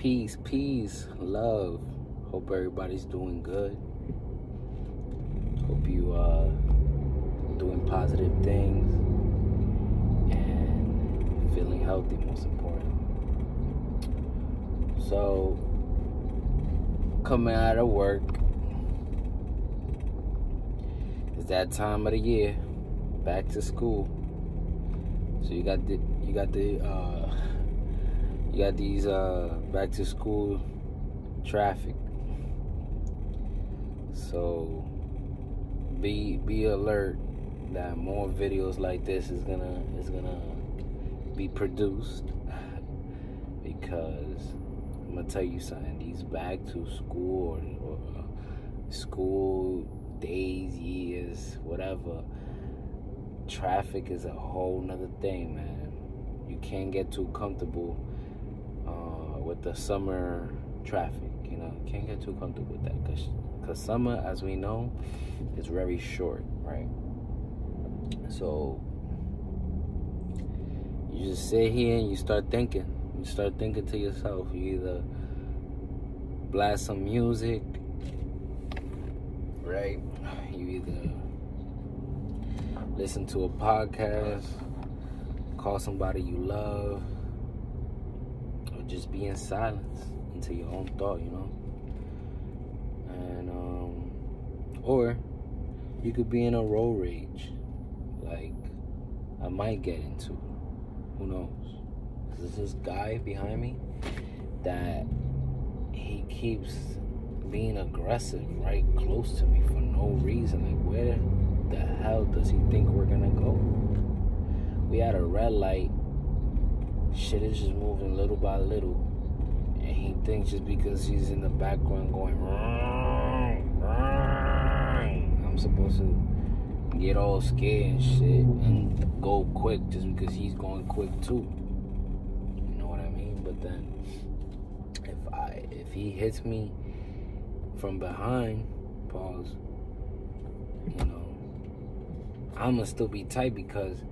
Peace, love. Hope everybody's doing good. Hope you doing positive things and feeling healthy, most important. So, coming out of work, it's that time of the year, back to school. So you got these back to school traffic. So be alert that more videos like this is gonna be produced, because I'm gonna tell you something. These back to school or school days, years, whatever, traffic is a whole nother thing, man. You can't get too comfortable with the summer traffic, you know. Can't get too comfortable with that, because summer, as we know, is very short, right? So you just sit here and you start thinking to yourself. You either blast some music, right? You either listen to a podcast, call somebody you love, or just be in silence into your own thought, you know. And or you could be in a road rage, like I might get into. Who knows? There's this guy behind me that he keeps being aggressive right close to me for no reason. Like, where the hell does he think we're gonna go? We had a red light. Shit is just moving little by little, and he thinks just because he's in the background going I'm supposed to get all scared and shit and go quick just because he's going quick too. You know what I mean? But then if he hits me from behind, pause, you know, I'ma still be tight because,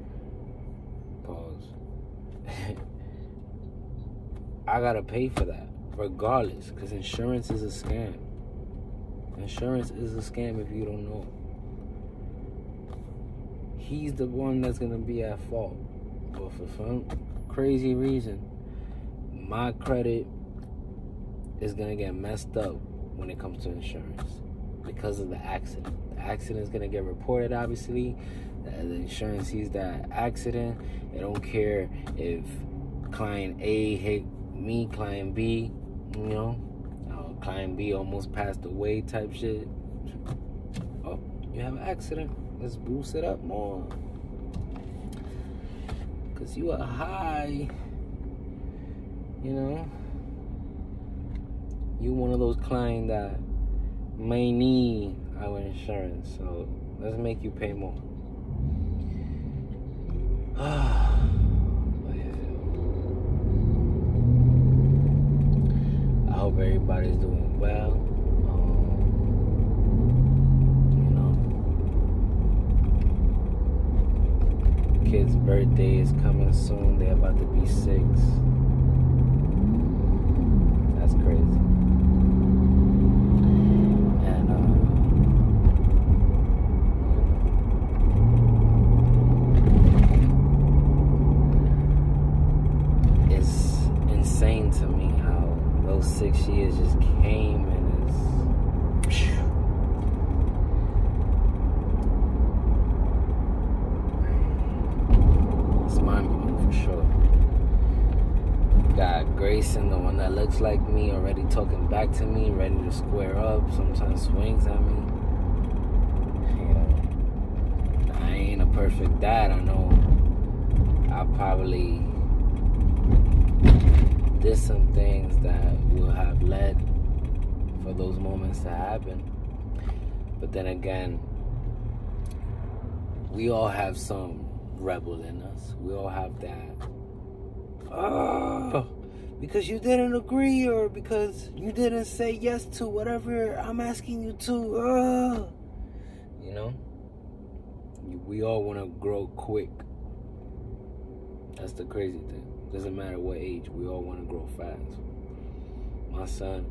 pause, I gotta pay for that regardless, because insurance is a scam. Insurance is a scam if you don't know. He's the one that's gonna be at fault, but for some crazy reason, my credit is gonna get messed up when it comes to insurance because of the accident. The accident is gonna get reported, obviously. The insurance sees that accident. They don't care if client A hit me, client B, you know, client B almost passed away type shit. Oh, you have an accident. Let's boost it up more. Because you are high, you know. You one of those clients that may need our insurance, so let's make you pay more. I hope everybody's doing well. You know, kid's birthday is coming soon. They're about to be 6. That's crazy. To me, how those 6 years just came and it's mind-blowing for sure. Got Grayson, the one that looks like me, already talking back to me, ready to square up, sometimes swings at me. You know, I ain't a perfect dad. I know I probably did some things that will have led for those moments to happen. But then again, we all have some rebel in us. We all have that, because you didn't agree, or because you didn't say yes to whatever I'm asking you to, you know? We all want to grow quick. That's the crazy thing. Doesn't matter what age, we all want to grow fast. my son,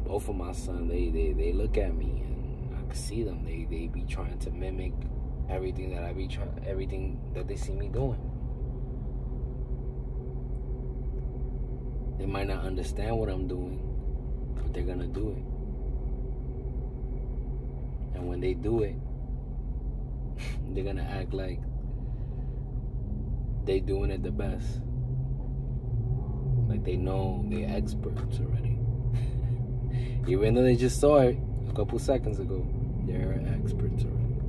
both of my sons, they look at me and I can see them. They be trying to mimic everything that everything that they see me doing. They might not understand what I'm doing, but they're gonna do it. And when they do it, they're gonna act like they doing it the best. Like they know they're experts already. Even though they just saw it a couple seconds ago, they're experts already.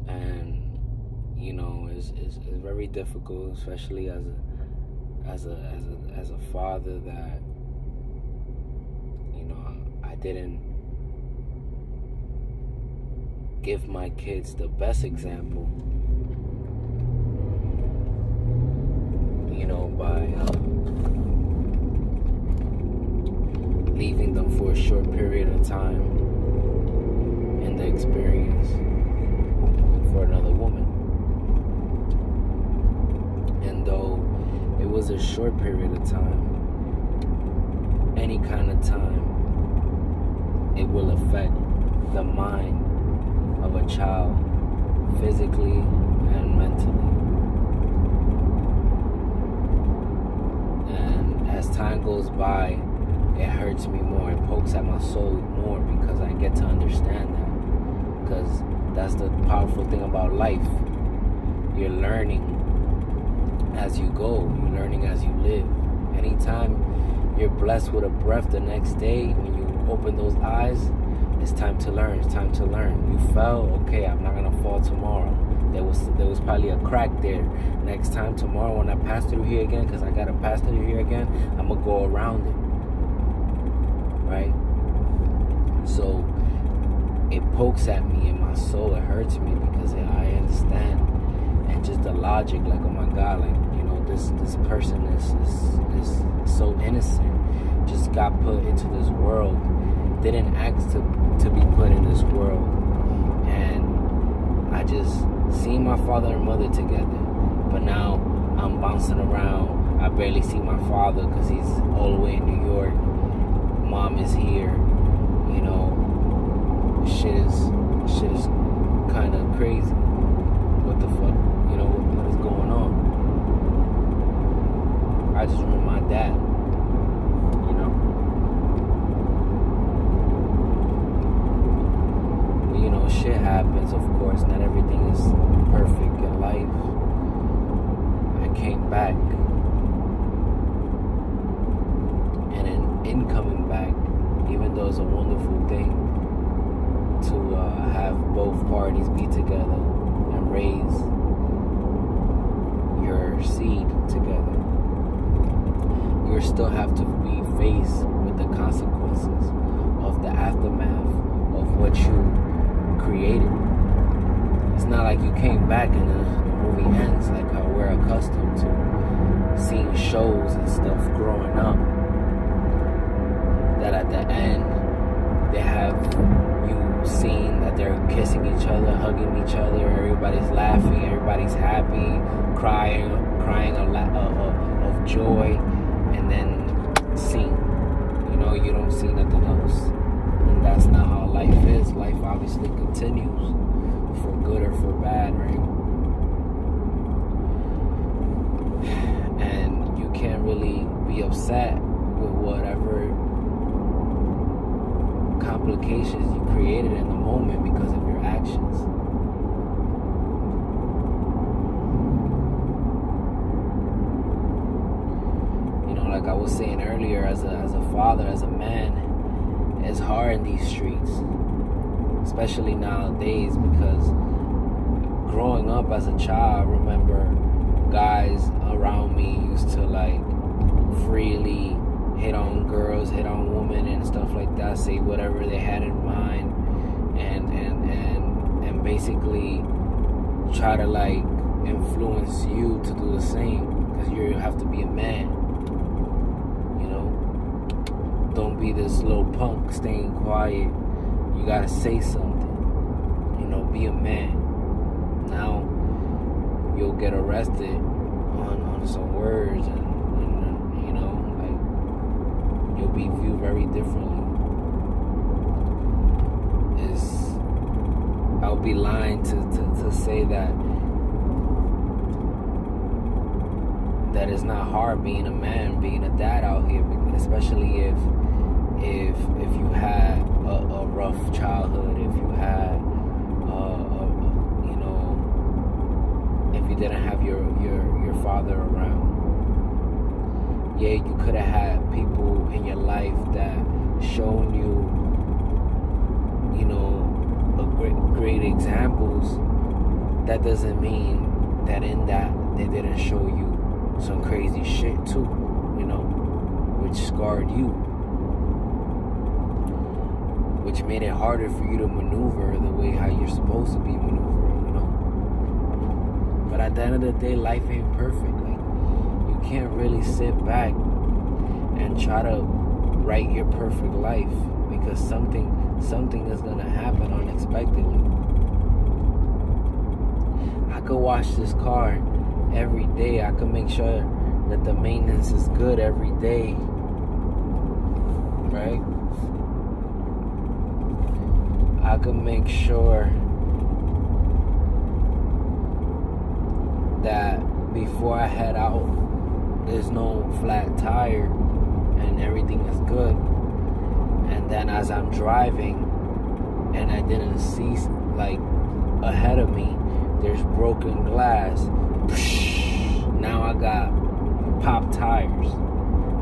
And you know, it's very difficult, especially as a father, that, you know, I didn't give my kids the best example, you know, by leaving them for a short period of time in the experience for another woman. And though it was a short period of time, any kind of time, it will affect the mind of a child physically and mentally. And as time goes by, it hurts me more, it pokes at my soul more, because I get to understand that. Because that's the powerful thing about life. You're learning as you go, you're learning as you live. Anytime you're blessed with a breath the next day, when you open those eyes, it's time to learn. It's time to learn. You fell, okay, I'm not gonna fall tomorrow. There was probably a crack there. Next time, tomorrow, when I pass through here again, because I gotta pass through here again, I'm gonna go around it. Right? So it pokes at me in my soul. It hurts me because I understand, and just the logic, like, oh my God, like, you know, this person is so innocent, just got put into this world, didn't ask to be put in this world. And I just seen my father and mother together, but now I'm bouncing around. I barely see my father because he's all the way in New York. Mom is here. You know, shit is kind of crazy. What the fuck? You know, what is going on? I just remember my dad. You know. You know, shit happens, of course. Not everything is perfect in life. I came back. And in coming back, even though it's a wonderful thing to have both parties be together and raise your seed together, you still have to be faced with the consequences of the aftermath of what you created. It's not like you came back and the movie ends like how we're accustomed to seeing shows and stuff growing up, that at the end they have you seeing that they're kissing each other, hugging each other, everybody's laughing, everybody's happy, crying of joy, and then scene. You know, you don't see nothing else. And that's not how life is. Life obviously continues, for good or for bad, right? And you can't really be upset with whatever complications you created in the moment because of your actions. You know, like I was saying earlier, as a father, as a man, it's hard in these streets, especially nowadays, because growing up as a child, I remember guys around me used to like freely hit on girls, hit on women and stuff like that, say whatever they had in mind, and basically try to like influence you to do the same, because you have to be a man. You know, don't be this little punk staying quiet. You gotta say something. You know, be a man. Now you'll get arrested on some words, and you know, very differently. I would be lying to say that it's not hard being a man, being a dad out here, especially if you had a rough childhood, if you had if you didn't have your father around. Yeah, you could have had people in your life that shown you great examples. That doesn't mean that in that they didn't show you some crazy shit too, which scarred you, which made it harder for you to maneuver the way how you're supposed to be maneuvering, But at the end of the day, life ain't perfect. Like, you can't really sit back and try to write your perfect life, because something is gonna happen unexpectedly. I could wash this car every day. I could make sure that the maintenance is good every day, right? I could make sure that before I head out, there's no flat tire and everything is good. And then as I'm driving and I didn't see ahead of me, there's broken glass. Now I got popped tires.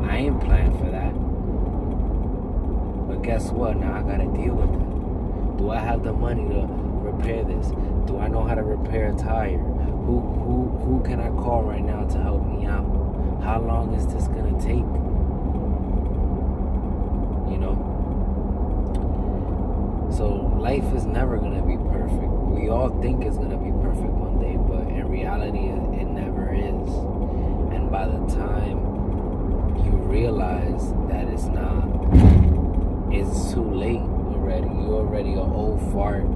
I ain't planned for that. But guess what? Now I gotta deal with it. Do I have the money to repair this? Do I know how to repair a tire? Who can I call right now to help me out? How long is this gonna take? So life is never gonna be perfect. We all think it's gonna be perfect one day, but in reality, it never is. And by the time you realize that it's not, it's too late already. You're already an old fart.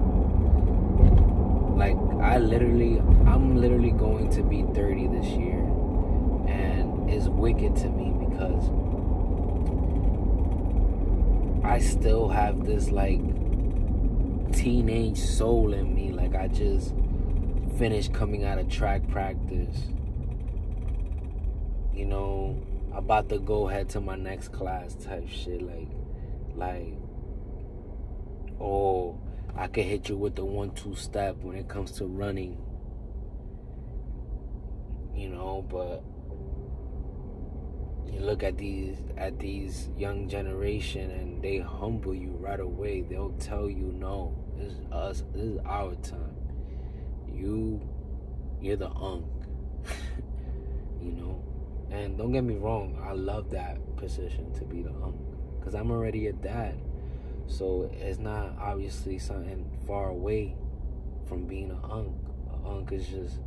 Like, I'm literally going to be 30 this year, and it's wicked to me because I still have this teenage soul in me. Like, I just finished coming out of track practice, about to go head to my next class type shit. Like, oh, I could hit you with the 1-2 step when it comes to running, but you look at these young generation and they humble you right away. They'll tell you, no, this is us, this is our time. You're the unk. And don't get me wrong, I love that position to be the unk, because I'm already a dad. So it's not obviously something far away from being an unk. An unk is just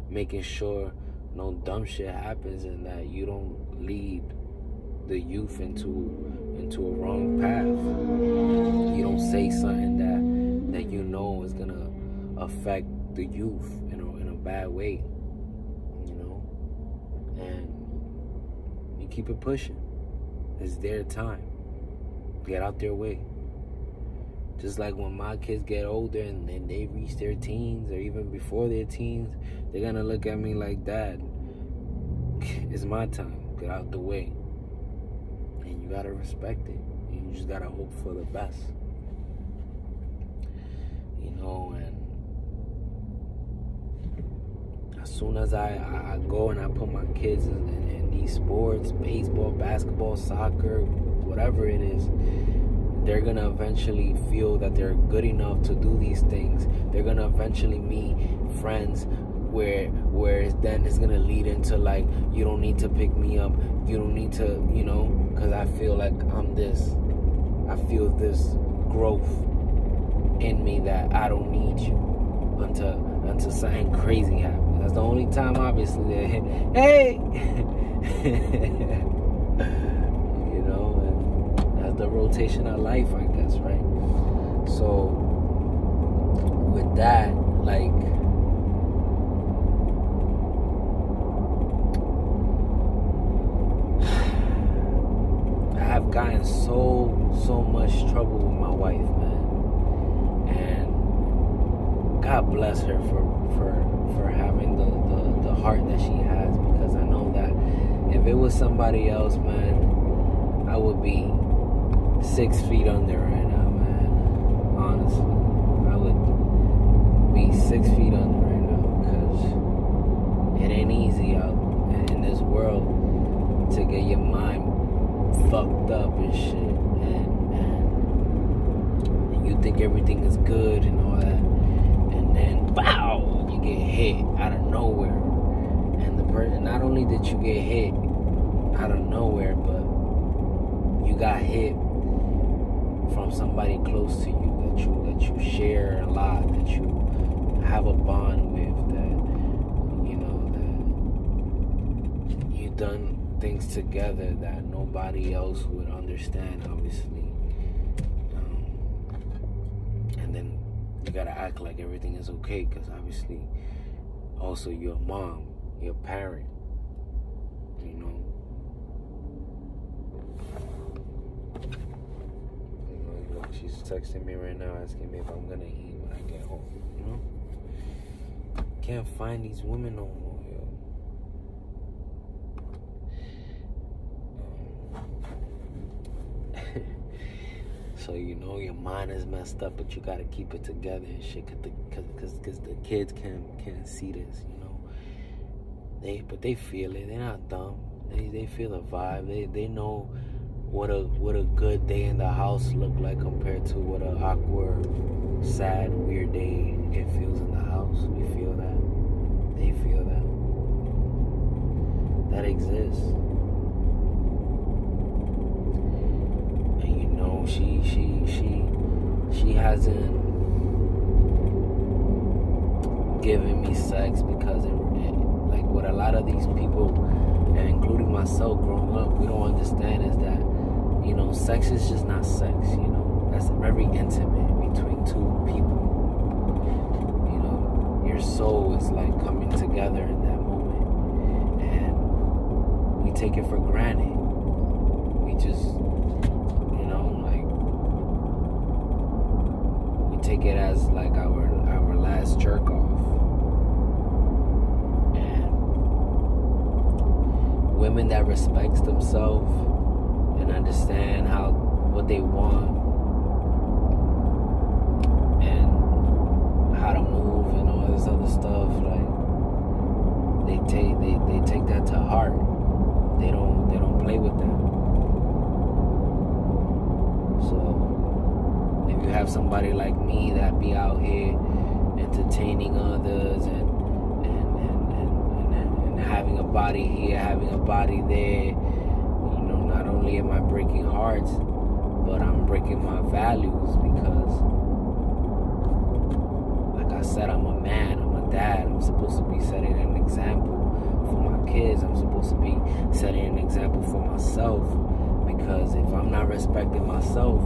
making sure no dumb shit happens and that you don't lead the youth into a wrong path. You don't say something that is gonna affect the youth in a bad way, and you keep it pushing. It's their time. Get out their way. Just like when my kids get older and they reach their teens, or even before their teens, they're gonna look at me like, Dad, it's my time. Get out the way. And you gotta respect it. You just gotta hope for the best. And as soon as I go and I put my kids in these sports, baseball, basketball, soccer, whatever it is, they're going to eventually feel that they're good enough to do these things. They're going to eventually meet friends where then it's going to lead into you don't need to pick me up. You don't need to, because I feel like I'm this. I feel this growth in me that I don't need you until something crazy happens. That's the only time, obviously, that, hey! The rotation of life, I guess, right? So with that, I have got in so much trouble with my wife, man. And God bless her for having the heart that she has, because I know that if it was somebody else, man, I would be 6 feet under right now, man. Honestly, I would be 6 feet under right now, because it ain't easy out in this world to get your mind fucked up and shit, and you think everything is good and all that, and then bow, you get hit out of nowhere. And the person, not only did you get hit out of nowhere, but you got hit from somebody close to you that you share a lot, that you have a bond with, that you know that you done things together that nobody else would understand, obviously. And then you gotta act like everything is okay, because obviously also you're a mom, you're a parent, you know. She's texting me right now asking me if I'm gonna eat when I get home, you know. Can't find these women no more, yo. So you know your mind is messed up, but you gotta keep it together and shit, cause the kids can't see this, you know. But they feel it. They're not dumb. They feel the vibe. They know what a good day in the house look like compared to what a awkward, sad, weird day it feels in the house. We feel that. They feel that. That exists. And you know, she hasn't given me sex because like what a lot of these people, and including myself growing up, we don't understand is that, you know, sex is just not sex, you know. That's very intimate between two people. You know, your soul is like coming together in that moment. And we take it for granted. We just, you know, like, we take it as like our last jerk off. And women that respects themselves and understand what they want and how to move and all this other stuff, like they take that to heart. They don't play with that. So if you have somebody like me that be out here entertaining others and having a body here, having a body there, not only am I breaking hearts, but I'm breaking my values, because, like I said, I'm a man, I'm a dad. I'm supposed to be setting an example for my kids. I'm supposed to be setting an example for myself, because if I'm not respecting myself,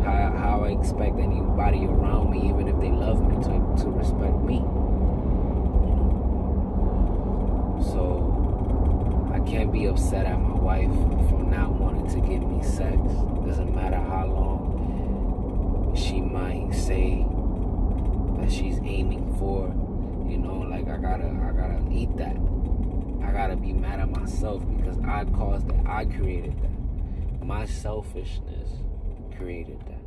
how I expect anybody around me, even if they love me, to respect me? So I can't be upset at my wife for not wanting to give me sex. Doesn't matter how long she might say that she's aiming for, you know, like I gotta eat that. I gotta be mad at myself because I caused that. I created that. My selfishness created that.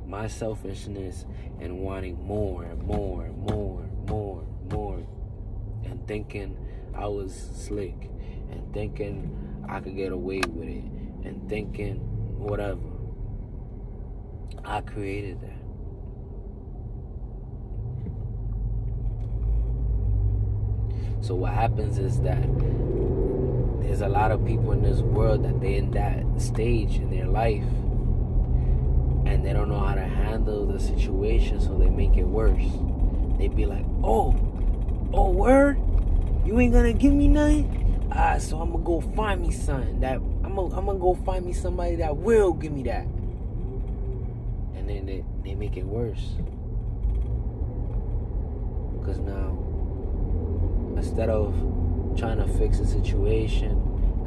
My selfishness and wanting more and more and more and more and more, and thinking I was slick, and thinking I could get away with it, and thinking whatever. I created that. So what happens is that there's a lot of people in this world that they're in that stage in their life, and they don't know how to handle the situation, so they make it worse. They be like, oh, word? You ain't gonna give me nothing? So I'm gonna go find me something that I'm gonna go find me somebody that will give me that. And then they make it worse. Because now, instead of trying to fix a situation,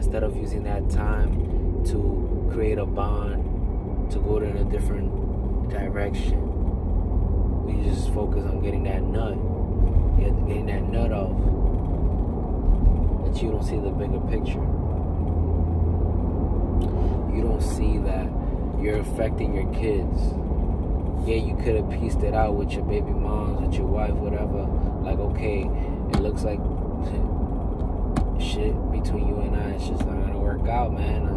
instead of using that time to create a bond, to go in a different direction, we just focus on getting that nut off. But you don't see the bigger picture. You don't see that you're affecting your kids. Yeah, you could have pieced it out with your baby moms, with your wife, whatever. Like, okay, it looks like shit between you and I. It's just not gonna work out, man. I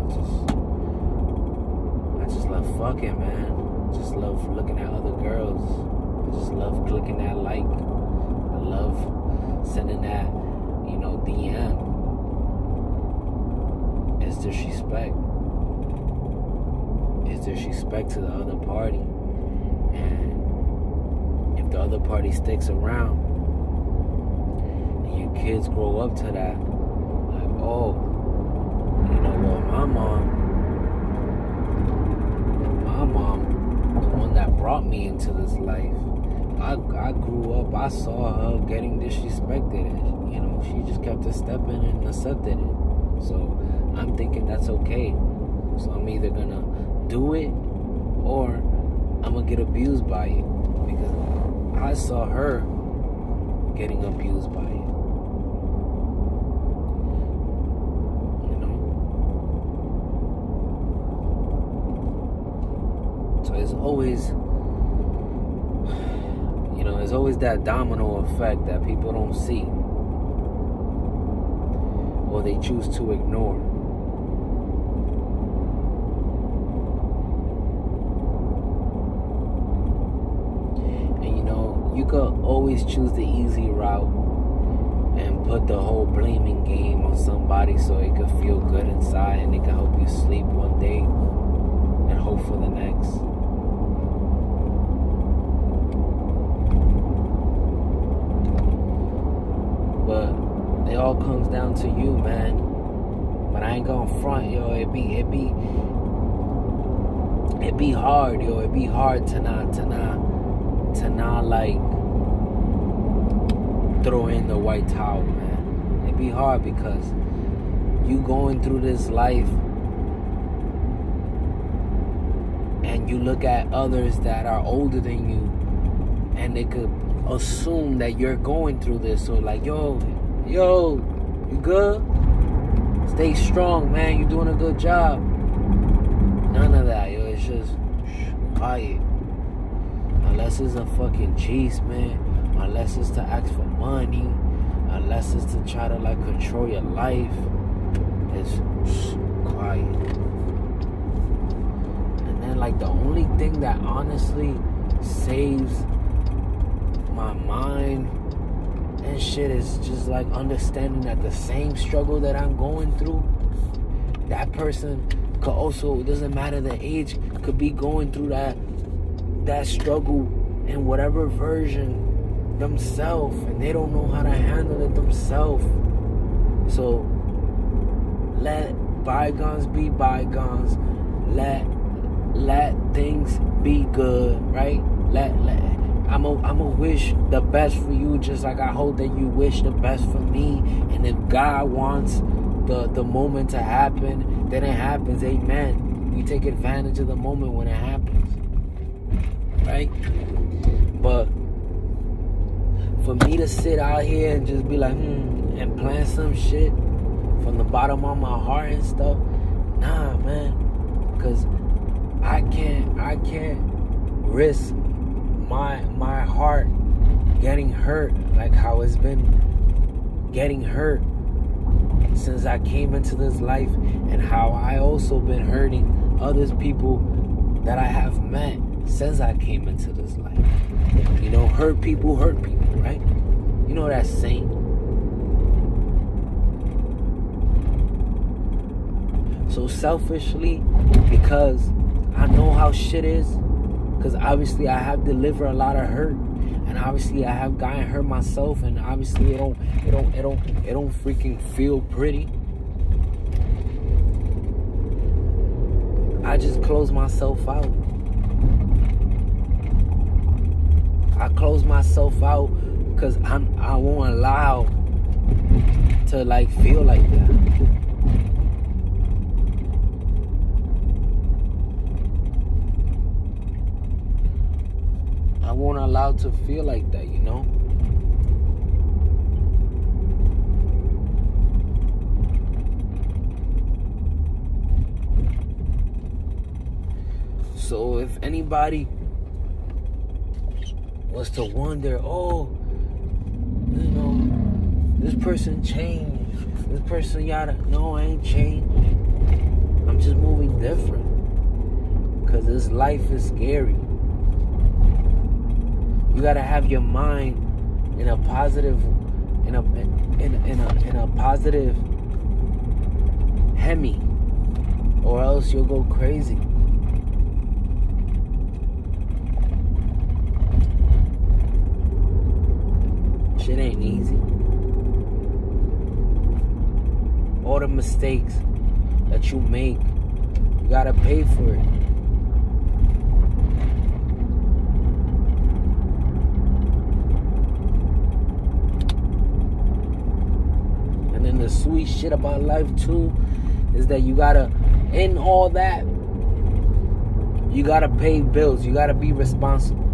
just love fucking, man. I just love looking at other girls. I just love clicking that like. I love sending that, DM. It's disrespect. It's disrespect to the other party. And if the other party sticks around and your kids grow up to that, like, oh, well, my mom, the one that brought me into this life, I grew up, I saw her getting disrespected, and she just kept a step in and accepted it. So I'm thinking that's okay. So I'm either gonna do it or I'm gonna get abused by it, because I saw her getting abused by it. So it's always, there's always that domino effect that people don't see, or they choose to ignore. You could always choose the easy route and put the whole blaming game on somebody so it could feel good inside and it can help you sleep one day and hope for the next. But it all comes down to you, man. But I ain't gonna front, yo. It be hard, yo. It be hard to not like throw in the white towel, man. It be hard because you going through this life and you look at others that are older than you and they could assume that you're going through this. So like, yo, you good? Stay strong, man. You're doing a good job. None of that, yo. It's just quiet. Unless it's a fucking cheese, man. Unless it's to ask for money. Unless it's to try to like control your life. It's quiet. And then like the only thing that honestly saves my mind and shit is just like understanding that the same struggle that I'm going through, that person could also, it doesn't matter the age, could be going through that struggle in whatever version themselves, and they don't know how to handle it themselves. So let bygones be bygones. Let things be good, right? I'ma wish the best for you, just like I hope that you wish the best for me. And if God wants the moment to happen, then it happens. Amen. We take advantage of the moment when it happens, right? But for me to sit out here and just be like, and plan some shit from the bottom of my heart and stuff, nah, man. Because I can't risk my heart getting hurt like how it's been getting hurt since I came into this life, and how I also been hurting others people that I have met since I came into this life. Hurt people, right? You know that saying. So selfishly, because I know how shit is, because obviously I have delivered a lot of hurt, and obviously I have gotten hurt myself, and obviously it don't freaking feel pretty. I just close myself out. I close myself out because I won't allow to like feel like that. won't allow to feel like that, you know? So if anybody was to wonder, oh, you know, this person changed, this person yada. No, I ain't changed. I'm just moving different. Because this life is scary. You gotta have your mind in a positive, in a positive hemi, or else you'll go crazy. Shit ain't easy. All the mistakes that you make, you gotta pay for it. And then the sweet shit about life too is that you gotta, in all that, you gotta pay bills. You gotta be responsible,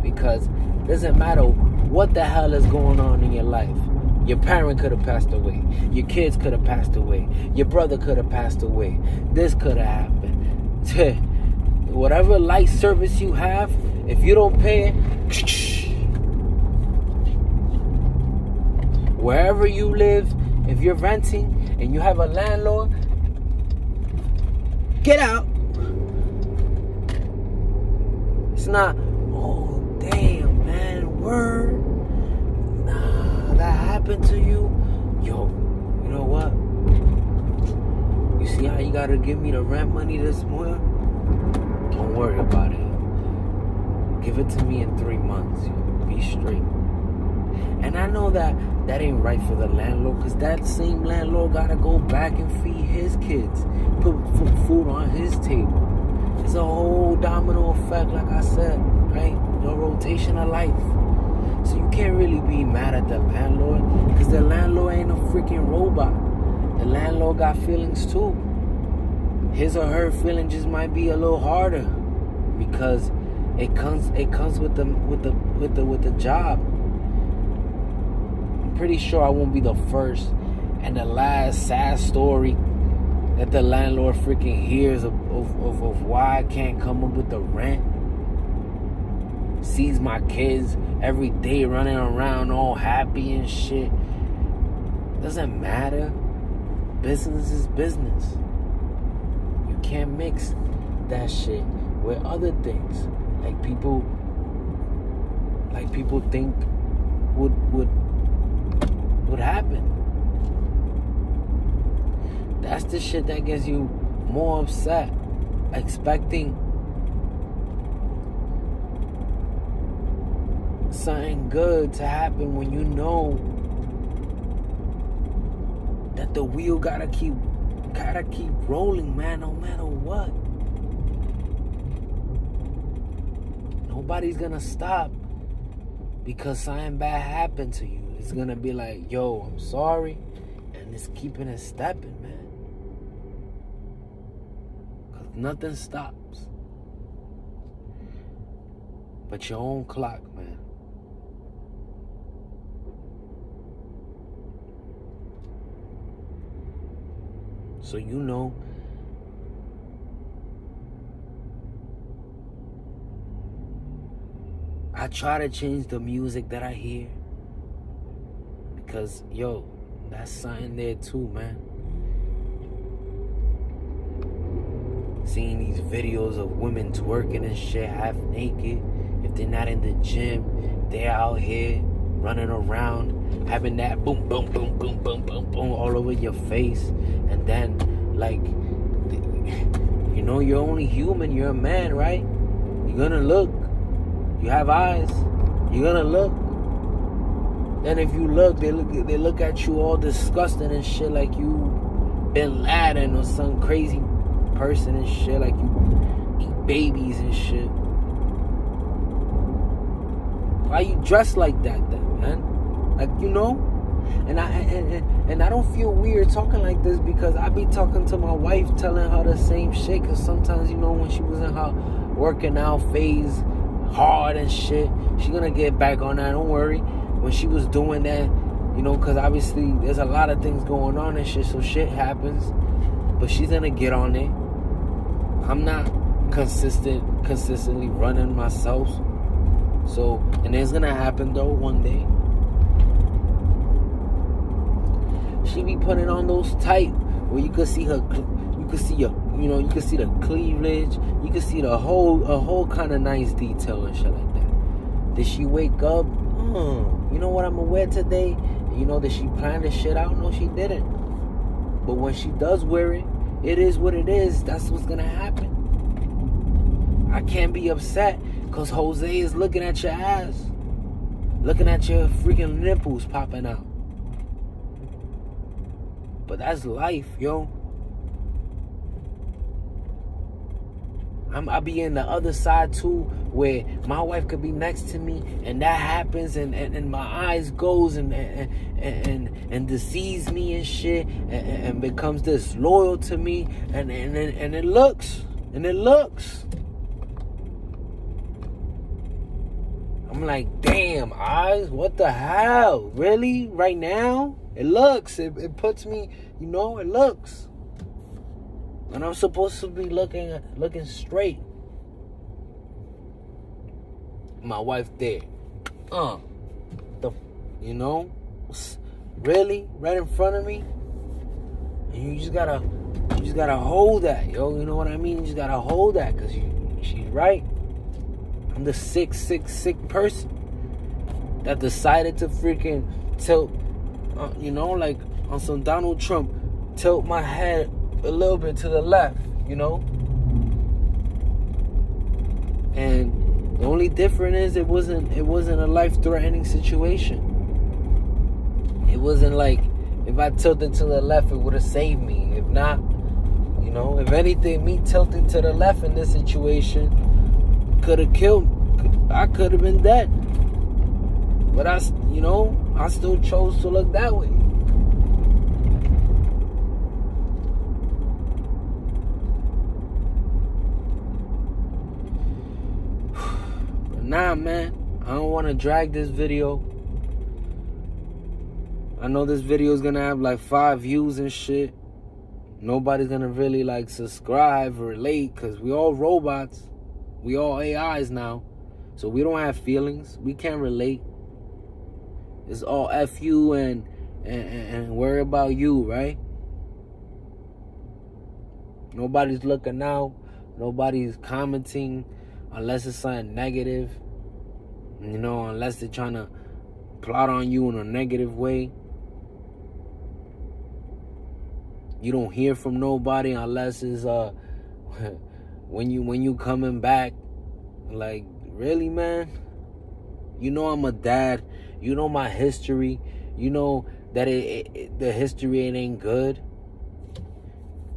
because it doesn't matter what the hell is going on in your life. Your parent could have passed away. Your kids could have passed away. Your brother could have passed away. This could have happened. Whatever light service you have, if you don't pay it, wherever you live, if you're renting and you have a landlord, get out. It's not, oh damn man, word. Nah, that happened to you. Yo, you know what? You see how you gotta give me the rent money this month? Don't worry about it. Give it to me in 3 months. Yo. Be straight. And I know that ain't right for the landlord, because that same landlord gotta go back and feed his kids, put food on his table. It's a whole domino effect, like I said, right? The rotation of life. So you can't really be mad at the landlord, because the landlord ain't a freaking robot. The landlord got feelings too. His or her feeling just might be a little harder, because it comes with the job. I'm pretty sure I won't be the first and the last sad story that the landlord freaking hears of why I can't come up with the rent. Sees my kids every day running around all happy and shit. Doesn't matter. Business is business. You can't mix that shit with other things like people think would happen. That's the shit that gets you more upset, expecting something good to happen when you know that the wheel gotta keep rolling, man, no matter what. Nobody's gonna stop because something bad happened to you. It's gonna be like, yo, I'm sorry, and it's keeping it stepping, man. Cause nothing stops but your own clock, man. So you know, I try to change the music that I hear, because, yo, that's something there too, man. Seeing these videos of women twerking and shit half naked. If they're not in the gym, they're out here running around, having that boom, boom, boom, boom, boom, boom, boom all over your face. And then, like, you know, you're only human. You're a man, right? You're gonna look. You have eyes. You're gonna look. Then if you look, they look at you all disgusting and shit, like you Bin Laden or some crazy person and shit, like you eat babies and shit. Why you dressed like that then, man? Like, you know? And I don't feel weird talking like this, because I be talking to my wife, telling her the same shit. Because sometimes, you know, when she was in her working out phase, hard and shit. She gonna get back on that, don't worry. When she was doing that, you know, because obviously there's a lot of things going on and shit, so shit happens. But she's gonna get on it. I'm not consistently running myself. So, and it's gonna happen though one day. She be putting on those tight where you could see her, you could see your, you know, you could see the cleavage, you could see the whole kind of nice detail and shit like that. Did she wake up? You know what I'm gonna wear today? You know, did she plan this shit out? No, she didn't. But when she does wear it, it is what it is. That's what's gonna happen. I can't be upset because Jose is looking at your ass, looking at your freaking nipples popping out. But that's life, yo. I be in the other side too, where my wife could be next to me, and that happens, and my eyes goes and deceives me and shit, and becomes disloyal to me, and it looks. I'm like, damn, eyes, what the hell? Really? Right now? It looks. It puts me, you know, it looks. And I'm supposed to be looking straight. My wife there. You know? Really? Right in front of me? And you just gotta hold that, yo. You know what I mean? You just gotta hold that, because she's right. I'm the sick person that decided to freaking tilt, you know, like on some Donald Trump, tilt my head a little bit to the left, you know. And the only difference is it wasn't a life-threatening situation. It wasn't like if I tilted to the left, it would have saved me. If not, you know, if anything, me tilting to the left in this situation could have killed. I could have been dead. But I still chose to look that way. But nah, man, I don't want to drag this video. I know this video is gonna have like 5 views and shit. Nobody's gonna really like subscribe or relate, because we all robots. We all AIs now. So we don't have feelings. We can't relate. It's all F you and worry about you, right? Nobody's looking out. Nobody's commenting unless it's something negative. You know, unless they're trying to plot on you in a negative way. You don't hear from nobody unless it's when you coming back. Like, really, man? You know I'm a dad. You know my history. You know that the history ain't good.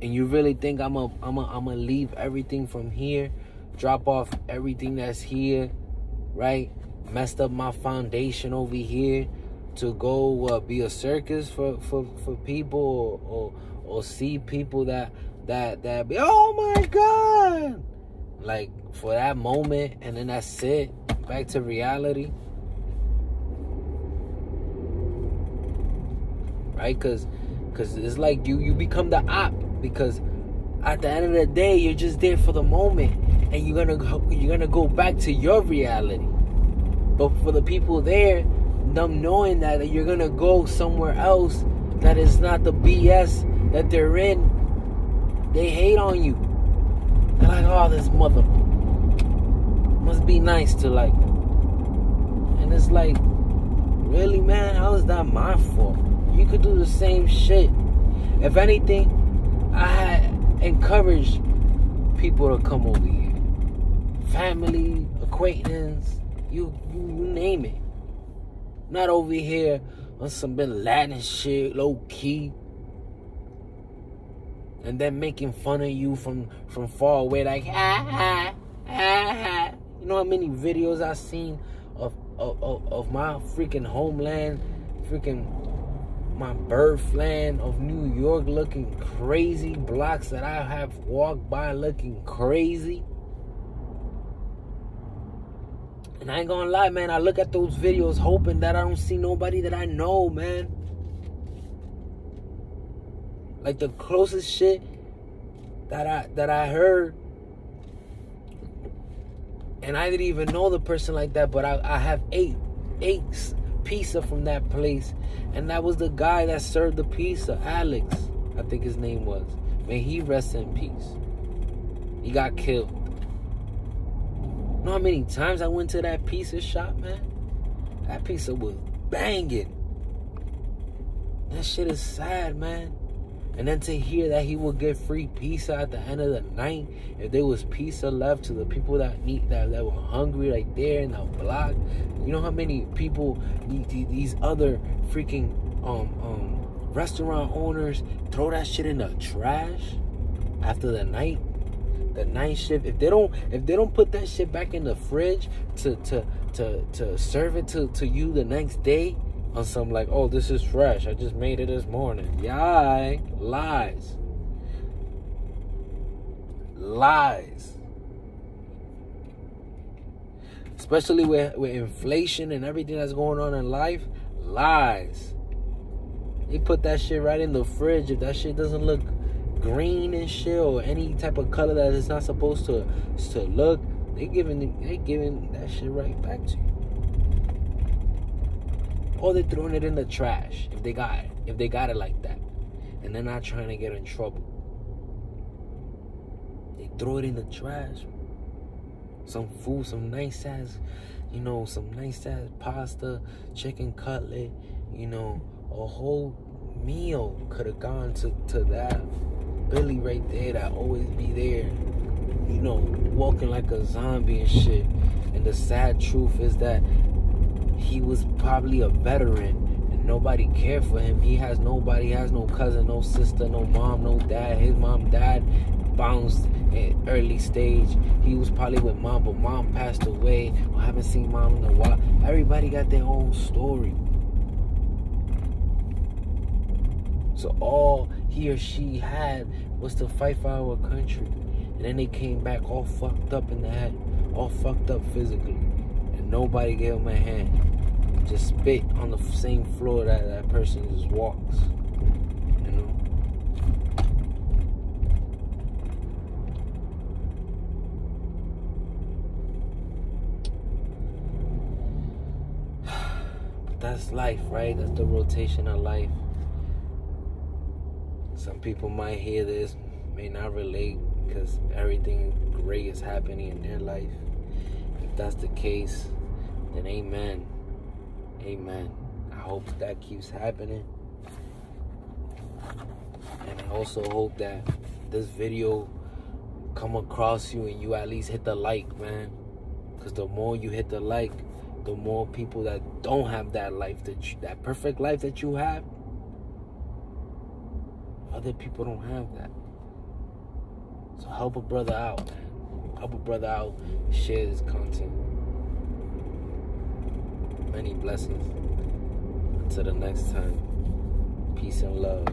And you really think I'm a leave everything from here, drop off everything that's here, right? Messed up my foundation over here to go be a circus for people, or see people that be, oh my God, like for that moment, and then that's it, back to reality, right? Because it's like you become the op, because at the end of the day, you're just there for the moment, and you're gonna go back to your reality. But for the people there, them knowing that you're gonna go somewhere else that is not the BS that they're in, they hate on you. They're like, oh, this mother must be nice to like. And it's like, really, man? How is that my fault? You could do the same shit. If anything, I had encouraged people to come over here. Family, acquaintance, you name it. Not over here on some Bin Laden shit, low key. And then making fun of you from far away, like, ha, ha, ha, ha. You know how many videos I've seen of my freaking homeland, freaking my birth land of New York looking crazy, blocks that I have walked by looking crazy. And I ain't gonna lie, man, I look at those videos hoping that I don't see nobody that I know, man. Like the closest shit that I heard, and I didn't even know the person like that, but I have ate pizza from that place, and that was the guy that served the pizza, Alex, I think his name was. May he rest in peace. He got killed. You know how many times I went to that pizza shop, man? That pizza was banging. That shit is sad, man. And then to hear that he would get free pizza at the end of the night, if there was pizza left to the people that were hungry right there in the block. You know how many people, these other freaking restaurant owners throw that shit in the trash after the night shift. If they don't put that shit back in the fridge to serve it to you the next day on some like, oh, this is fresh, I just made it this morning. Yeah, lies. Especially with inflation and everything that's going on in life. Lies. They put that shit right in the fridge. If that shit doesn't look green and shit, or any type of color that it's not supposed to look, they giving that shit right back to you. Or they're throwing it in the trash if they got it like that, and they're not trying to get in trouble. They throw it in the trash. Some food, some nice ass pasta, chicken cutlet, a whole meal could have gone to that Billy right there that always be there, walking like a zombie and shit. And the sad truth is that he was probably a veteran and nobody cared for him. He has nobody, he has no cousin, no sister, no mom, no dad. His mom died, bounced at early stage. He was probably with mom, but mom passed away. I haven't seen mom in a while. Everybody got their own story. So all he or she had was to fight for our country. And then they came back all fucked up in the head, all fucked up physically. And nobody gave them a hand. Just spit on the same floor that person just walks. But that's life, right? That's the rotation of life. Some people might hear this, may not relate, because everything great is happening in their life. If that's the case, then amen. Amen. I hope that keeps happening. And I also hope that this video come across you and you at least hit the like, man. Because the more you hit the like, the more people that don't have that life, that perfect life that you have, other people don't have that. So help a brother out, man. Help a brother out. Share this content. Many blessings. Until the next time. Peace and love.